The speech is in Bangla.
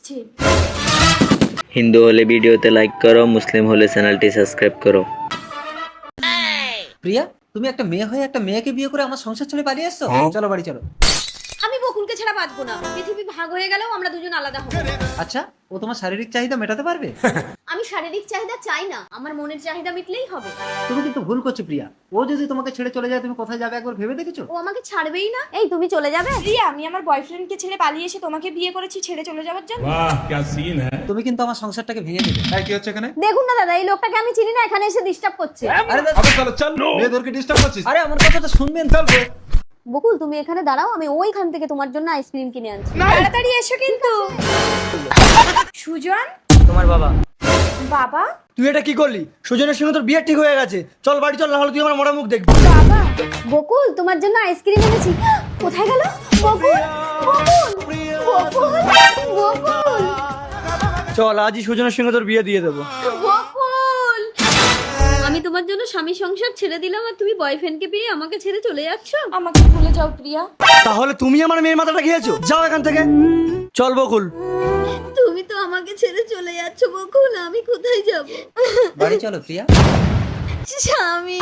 আসছে। হিন্দু হলে ভিডিওতে লাইক করো, মুসলিম হলে চ্যানেলটি সাবস্ক্রাইব করো। প্রিয়া, তুমি একটা মেয়ে হয়ে একটা মেয়েকে বিয়ে করে আমার সংসার ছেড়ে পালিয়ে এসছো। চলো বাড়ি চলো। আমি বকুলকে ছাড়া বাঁচবো না। পৃথিবী ভাগ হয়ে গেলেও আমরা দুজন আলাদা হব। আচ্ছা, ও তোমার শারীরিক চাহিদা মেটাতে পারবে? আমি শারীরিক চাহিদা চাই না, আমার মনের চাহিদা মিটলেই হবে। তুমি কিন্তু ভুল করছো প্রিয়া। ও যদি তোমাকে ছেড়ে চলে যায় তুমি কোথায় যাবে একবার ভেবে দেখেছো? ও আমাকে ছাড়বেই না। এই তুমি চলে যাবে? রিয়া, আমি আমার বয়ফ্রেন্ডকে ছেড়ে পালিয়ে এসে তোমাকে বিয়ে করেছি ছেড়ে চলে যাওয়ার জন্য। वाह क्या सीन है। তুমি কিন্তু আমার সংসারটাকে ভেঙে দিলে। কি হচ্ছে এখানে? দেখুন না দাদা, এই লোকটাকে আমি চিনি না, এখানে এসে ডিস্টার্ব করছে। আরে আবে চলো চল, মেয়েদেরকে ডিস্টার্ব করছিস? আরে আমার কথাটা শুনবেন। চল বে। বকুল তুমি এখানে দাঁড়াও, আমি ওইখান থেকে তোমার জন্য আইসক্রিম কিনে আনছি। তাড়াতাড়ি এসো কিন্তু। সুজন, তোমার বাবা। বাবা, তুই এটা কি করলি? সুজনের সঙ্গে তোর বিয়ে ঠিক হয়ে গেছে। চল বাড়ি চল, না হলে তুই আমার মরা মুখ দেখবি। বাবা। বকুল তোমার জন্য আইসক্রিম এনেছি। কোথায় গেল বকুল? বকুল, বকুল, বকুল, চল আজই সুজনের সঙ্গে তোর বিয়ে দিয়ে দেবো। বকুল। আমি তোমার জন্য স্বামী সংসার ছেড়ে দিলাম আর তুমি বয়ফ্রেন্ডকে পেয়ে আমাকে ছেড়ে চলে যাচ্ছ। আমাকে ভুলে যাও প্রিয়া। তাহলে তুমি আমার মেয়ের মাথাটা খেয়েছো? যাও এখান থেকে। চল বকুল। তুমি তো আমাকে ছেড়ে চলে যাচ্ছ বকুল, আমি কোথায় যাব? বাড়ি চলো প্রিয়া। স্বামী।